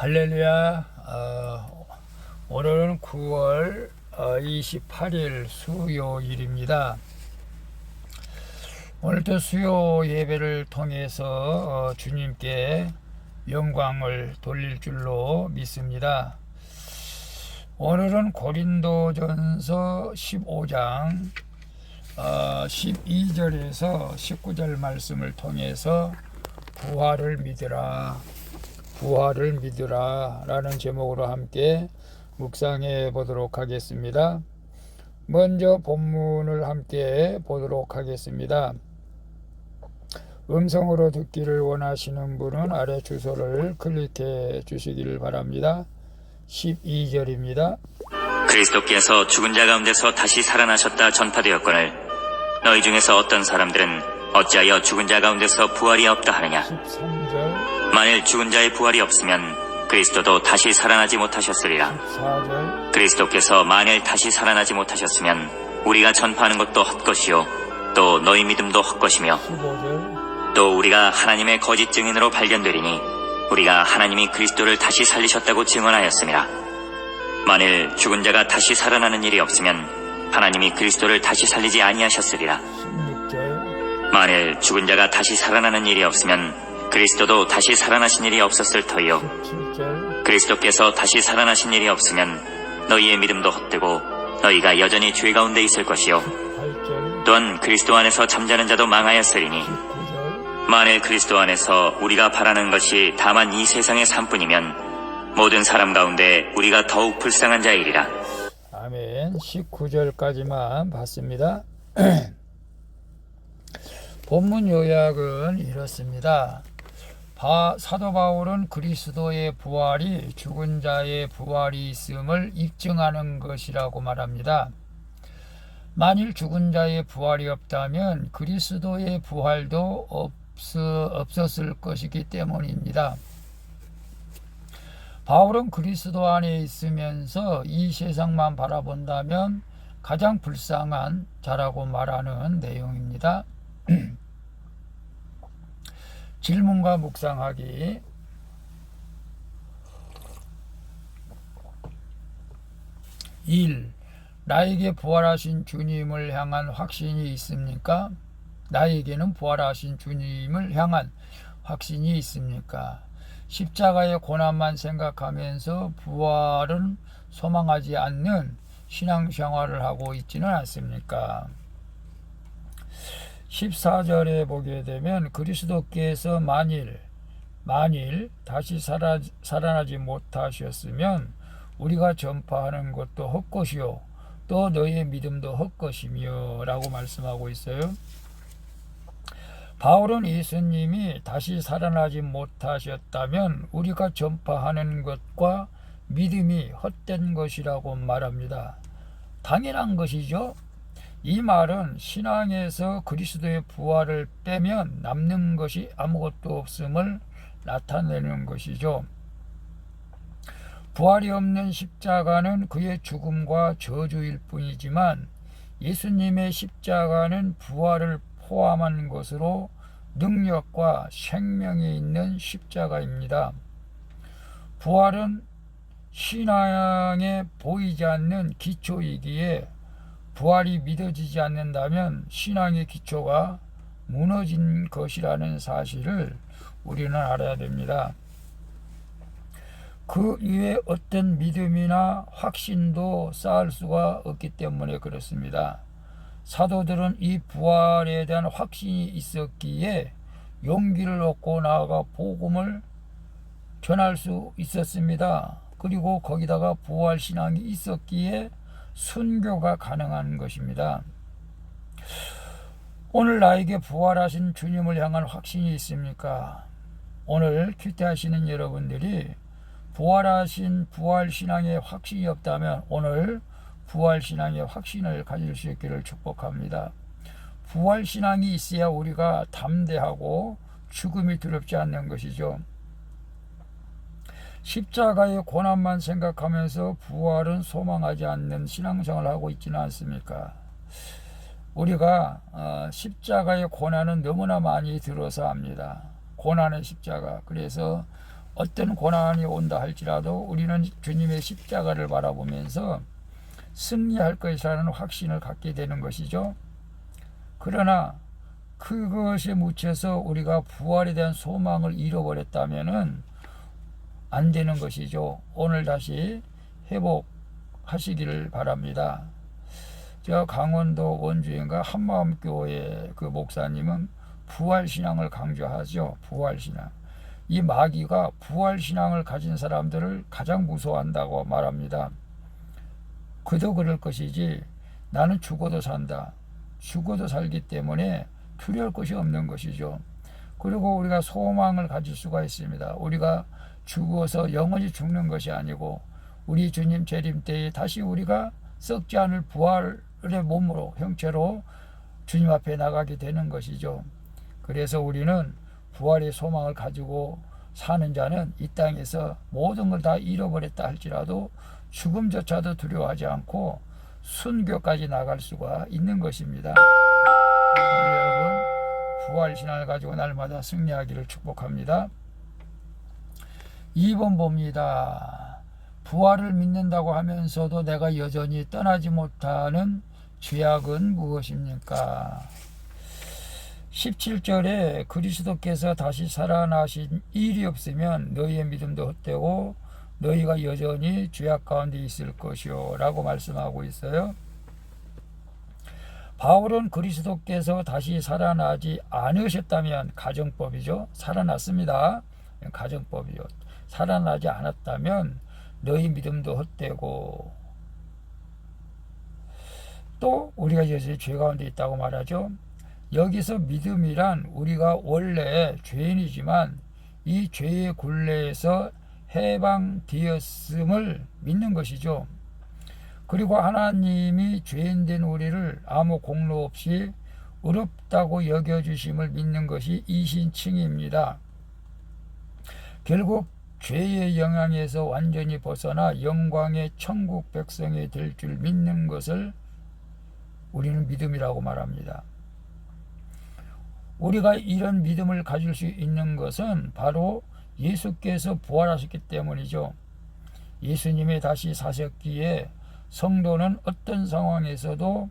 할렐루야. 오늘은 9월 28일 수요일입니다. 오늘도 수요 예배를 통해서 주님께 영광을 돌릴 줄로 믿습니다. 오늘은 고린도전서 15장 12절에서 19절 말씀을 통해서 부활을 믿으라 라는 제목으로 함께 묵상해 보도록 하겠습니다. 먼저 본문을 함께 보도록 하겠습니다. 음성으로 듣기를 원하시는 분은 아래 주소를 클릭해 주시기를 바랍니다. 12절입니다. 그리스도께서 죽은 자 가운데서 다시 살아나셨다 전파되었거늘 너희 중에서 어떤 사람들은 어찌하여 죽은 자 가운데서 부활이 없다 하느냐. 13절. 만일 죽은 자의 부활이 없으면 그리스도도 다시 살아나지 못하셨으리라. 14절. 그리스도께서 만일 다시 살아나지 못하셨으면 우리가 전파하는 것도 헛것이요 또 너희 믿음도 헛것이며 15절. 또 우리가 하나님의 거짓 증인으로 발견되리니 우리가 하나님이 그리스도를 다시 살리셨다고 증언하였습니다. 만일 죽은 자가 다시 살아나는 일이 없으면 하나님이 그리스도를 다시 살리지 아니하셨으리라. 16절. 만일 죽은 자가 다시 살아나는 일이 없으면 그리스도도 다시 살아나신 일이 없었을 터이요 17절. 그리스도께서 다시 살아나신 일이 없으면 너희의 믿음도 헛되고 너희가 여전히 죄 가운데 있을 것이요 18절. 또한 그리스도 안에서 잠자는 자도 망하였으리니 19절. 만일 그리스도 안에서 우리가 바라는 것이 다만 이 세상의 삶뿐이면 모든 사람 가운데 우리가 더욱 불쌍한 자이리라. 아멘. 19절까지만 봤습니다. 본문 요약은 이렇습니다. 사도 바울은 그리스도의 부활이 죽은 자의 부활이 있음을 입증하는 것이라고 말합니다. 만일 죽은 자의 부활이 없다면 그리스도의 부활도 없었을 것이기 때문입니다. 바울은 그리스도 안에 있으면서 이 세상만 바라본다면 가장 불쌍한 자라고 말하는 내용입니다. 질문과 묵상하기. 1. 나에게 부활하신 주님을 향한 확신이 있습니까? 나에게는 부활하신 주님을 향한 확신이 있습니까? 십자가의 고난만 생각하면서 부활은 소망하지 않는 신앙생활을 하고 있지는 않습니까? 14절에 보게 되면 그리스도께서 만일 다시 살아나지 못하셨으면 우리가 전파하는 것도 헛것이요 또 너희의 믿음도 헛것이며 라고 말씀하고 있어요. 바울은 예수님이 다시 살아나지 못하셨다면 우리가 전파하는 것과 믿음이 헛된 것이라고 말합니다. 당연한 것이죠. 이 말은 신앙에서 그리스도의 부활을 빼면 남는 것이 아무것도 없음을 나타내는 것이죠. 부활이 없는 십자가는 그의 죽음과 저주일 뿐이지만 예수님의 십자가는 부활을 포함한 것으로 능력과 생명이 있는 십자가입니다. 부활은 신앙에 보이지 않는 기초이기에 부활이 믿어지지 않는다면 신앙의 기초가 무너진 것이라는 사실을 우리는 알아야 됩니다. 그 위에 어떤 믿음이나 확신도 쌓을 수가 없기 때문에 그렇습니다. 사도들은 이 부활에 대한 확신이 있었기에 용기를 얻고 나아가 복음을 전할 수 있었습니다. 그리고 거기다가 부활 신앙이 있었기에 순교가 가능한 것입니다. 오늘 나에게 부활하신 주님을 향한 확신이 있습니까? 오늘 큐티하시는 여러분들이 부활하신 부활신앙의 확신이 없다면 오늘 부활신앙의 확신을 가질 수 있기를 축복합니다. 부활신앙이 있어야 우리가 담대하고 죽음이 두렵지 않는 것이죠. 십자가의 고난만 생각하면서 부활은 소망하지 않는 신앙생활을 하고 있지는 않습니까? 우리가 십자가의 고난은 너무나 많이 들어서 합니다. 고난의 십자가. 그래서 어떤 고난이 온다 할지라도 우리는 주님의 십자가를 바라보면서 승리할 것이라는 확신을 갖게 되는 것이죠. 그러나 그것에 묻혀서 우리가 부활에 대한 소망을 잃어버렸다면은 안 되는 것이죠. 오늘 다시 회복하시기를 바랍니다. 저 강원도 원주인가 한마음교회 그 목사님은 부활신앙을 강조하죠. 부활신앙. 이 마귀가 부활신앙을 가진 사람들을 가장 무서워한다고 말합니다. 그도 그럴 것이지 나는 죽어도 산다. 죽어도 살기 때문에 두려울 것이 없는 것이죠. 그리고 우리가 소망을 가질 수가 있습니다. 우리가 죽어서 영원히 죽는 것이 아니고 우리 주님 재림 때에 다시 우리가 썩지 않을 부활의 몸으로 형체로 주님 앞에 나가게 되는 것이죠. 그래서 우리는 부활의 소망을 가지고 사는 자는 이 땅에서 모든 걸 다 잃어버렸다 할지라도 죽음조차도 두려워하지 않고 순교까지 나갈 수가 있는 것입니다. 오늘 여러분 부활신앙을 가지고 날마다 승리하기를 축복합니다. 2번 봅니다. 부활을 믿는다고 하면서도 내가 여전히 떠나지 못하는 죄악은 무엇입니까? 17절에 그리스도께서 다시 살아나신 일이 없으면 너희의 믿음도 헛되고 너희가 여전히 죄악 가운데 있을 것이요 라고 말씀하고 있어요. 바울은 그리스도께서 다시 살아나지 않으셨다면 가정법이죠. 살아났습니다. 가정법이요. 살아나지 않았다면 너희 믿음도 헛되고 또 우리가 여전히 죄 가운데 있다고 말하죠. 여기서 믿음이란 우리가 원래 죄인이지만 이 죄의 굴레에서 해방되었음을 믿는 것이죠. 그리고 하나님이 죄인된 우리를 아무 공로 없이 의롭다고 여겨주심을 믿는 것이 이신칭입니다. 결국 죄의 영향에서 완전히 벗어나 영광의 천국 백성이 될 줄 믿는 것을 우리는 믿음이라고 말합니다. 우리가 이런 믿음을 가질 수 있는 것은 바로 예수께서 부활하셨기 때문이죠. 예수님이 다시 사셨기에 성도는 어떤 상황에서도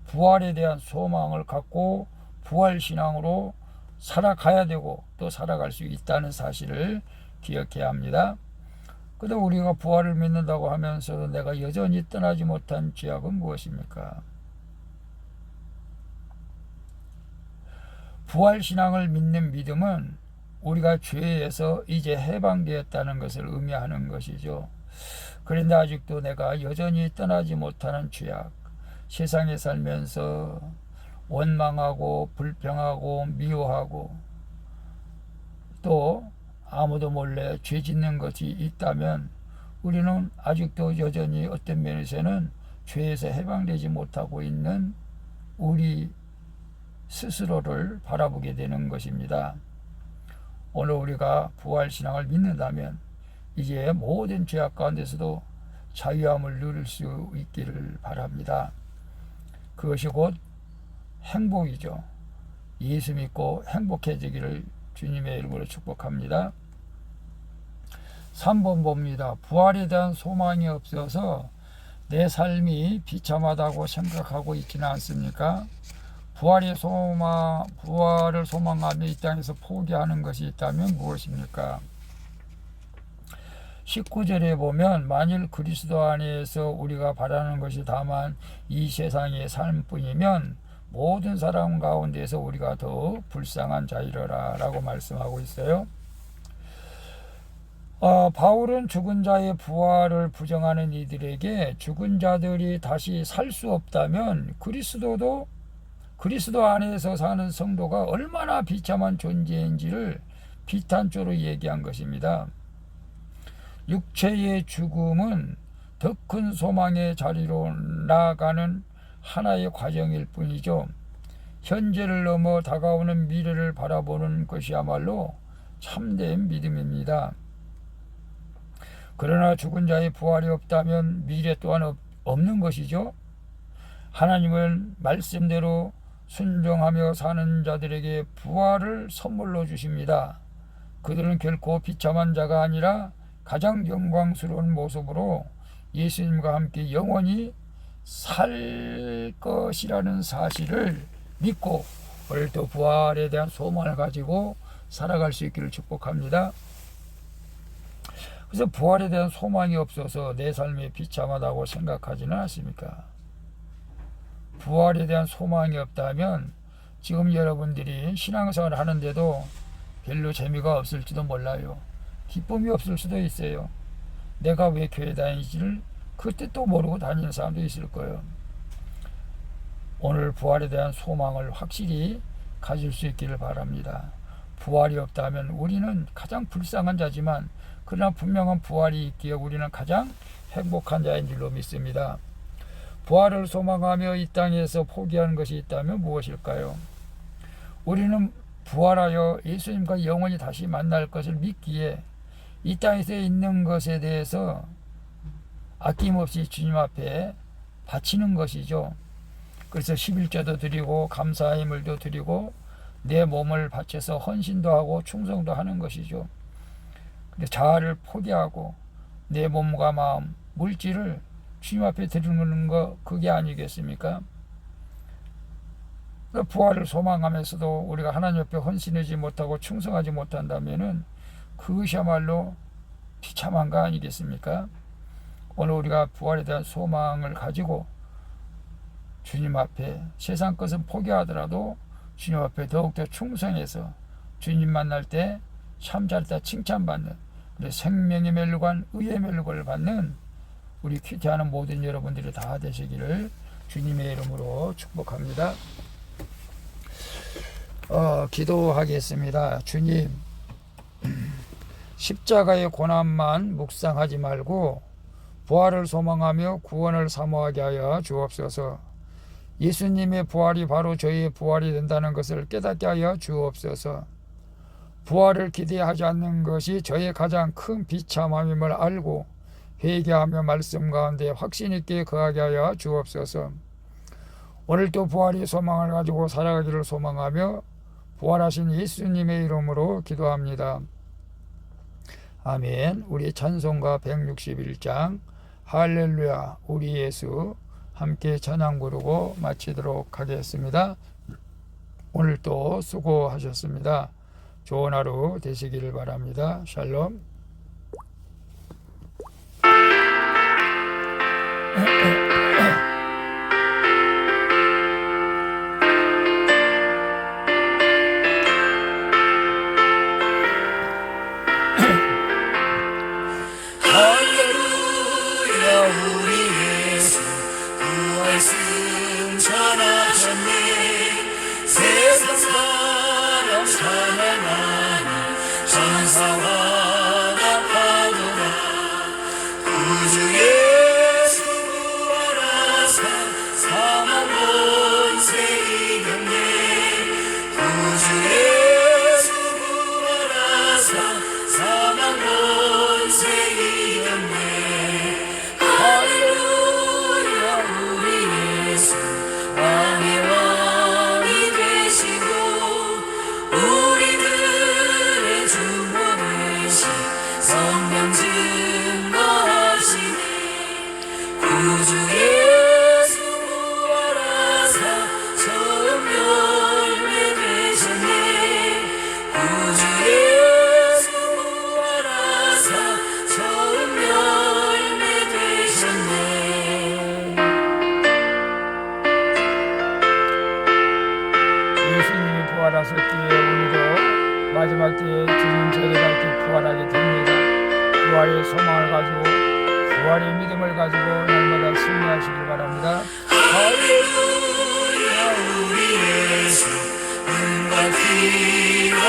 부활에 대한 소망을 갖고 부활신앙으로 살아가야 되고 또 살아갈 수 있다는 사실을 기억해야 합니다. 그런데 우리가 부활을 믿는다고 하면서도 내가 여전히 떠나지 못한 죄악은 무엇입니까? 부활신앙을 믿는 믿음은 우리가 죄에서 이제 해방되었다는 것을 의미하는 것이죠. 그런데 아직도 내가 여전히 떠나지 못하는 죄악, 세상에 살면서 원망하고 불평하고 미워하고 또 아무도 몰래 죄 짓는 것이 있다면 우리는 아직도 여전히 어떤 면에서는 죄에서 해방되지 못하고 있는 우리 스스로를 바라보게 되는 것입니다. 오늘 우리가 부활신앙을 믿는다면 이제 모든 죄악 가운데서도 자유함을 누릴 수 있기를 바랍니다. 그것이 곧 행복이죠. 예수 믿고 행복해지기를 주님의 이름으로 축복합니다. 3번 봅니다. 부활에 대한 소망이 없어서 내 삶이 비참하다고 생각하고 있지는 않습니까? 부활을 소망하며 이 땅에서 포기하는 것이 있다면 무엇입니까? 19절에 보면 만일 그리스도 안에서 우리가 바라는 것이 다만 이 세상의 삶뿐이면 모든 사람 가운데서 우리가 더 불쌍한 자이러라 라고 말씀하고 있어요. 바울은 죽은 자의 부활을 부정하는 이들에게 죽은 자들이 다시 살 수 없다면 그리스도 안에서 사는 성도가 얼마나 비참한 존재인지를 비탄조로 얘기한 것입니다. 육체의 죽음은 더 큰 소망의 자리로 나아가는 하나의 과정일 뿐이죠. 현재를 넘어 다가오는 미래를 바라보는 것이야말로 참된 믿음입니다. 그러나 죽은 자의 부활이 없다면 미래 또한 없는 것이죠. 하나님은 말씀대로 순종하며 사는 자들에게 부활을 선물로 주십니다. 그들은 결코 비참한 자가 아니라 가장 영광스러운 모습으로 예수님과 함께 영원히 살 것이라는 사실을 믿고 오늘도 부활에 대한 소망을 가지고 살아갈 수 있기를 축복합니다. 그래서 부활에 대한 소망이 없어서 내 삶이 비참하다고 생각하지는 않습니까? 부활에 대한 소망이 없다면 지금 여러분들이 신앙생활을 하는데도 별로 재미가 없을지도 몰라요. 기쁨이 없을 수도 있어요. 내가 왜 교회 다니지를 그 뜻도 모르고 다니는 사람도 있을 거예요. 오늘 부활에 대한 소망을 확실히 가질 수 있기를 바랍니다. 부활이 없다면 우리는 가장 불쌍한 자지만 그러나 분명한 부활이 있기에 우리는 가장 행복한 자인 줄로 믿습니다. 부활을 소망하며 이 땅에서 포기하는 것이 있다면 무엇일까요? 우리는 부활하여 예수님과 영원히 다시 만날 것을 믿기에 이 땅에서 있는 것에 대해서 아낌없이 주님 앞에 바치는 것이죠. 그래서 11조도 드리고 감사의 물도 드리고 내 몸을 바쳐서 헌신도 하고 충성도 하는 것이죠. 자아를 포기하고 내 몸과 마음, 물질을 주님 앞에 드리는 거 그게 아니겠습니까? 부활을 소망하면서도 우리가 하나님 앞에 헌신하지 못하고 충성하지 못한다면은 그것이야말로 비참한 거 아니겠습니까? 오늘 우리가 부활에 대한 소망을 가지고 주님 앞에 세상 것은 포기하더라도 주님 앞에 더욱더 충성해서 주님 만날 때 참 잘했다 칭찬받는 생명의 멸관, 의의 멸관을 받는 우리 큐티하는 모든 여러분들이 다 되시기를 주님의 이름으로 축복합니다. 기도하겠습니다. 주님, 십자가의 고난만 묵상하지 말고 부활을 소망하며 구원을 사모하게 하여 주옵소서. 예수님의 부활이 바로 저희의 부활이 된다는 것을 깨닫게 하여 주옵소서. 부활을 기대하지 않는 것이 저의 가장 큰 비참함임을 알고 회개하며 말씀 가운데 확신 있게 거하게 하여 주옵소서. 오늘도 부활의 소망을 가지고 살아가기를 소망하며 부활하신 예수님의 이름으로 기도합니다. 아멘. 우리 찬송가 161장 할렐루야 우리 예수 함께 찬양 부르고 마치도록 하겠습니다. 오늘도 수고하셨습니다. 좋은 하루 되시기를 바랍니다. 샬롬. 할렐루야 우리 예수 부활승 전하셨네. 세상 사람 찬양하니 전사와 같아도다. 구주 예수 부활하사 사망 권세 이겼네. 구주 예수 부활하사 사망 권세 이겼네. 할렐루야 우리 예수 왕의 왕이 되시고 우리들의 주모되시 성령 증거하시네. 구주 예수 부활하사 처음 열매 되셨네. 구주 예수 부활하사 처음 열매 되셨네. 예수님이 부활하셨기에 우리도 마지막 때에 주님 재림할 때 부활하게 됩니다. 부활의 소망을 가지고 부활의 믿음을 가지고 날마다 승리하시길 바랍니다. 할렐루야 우리 예수 은과 피가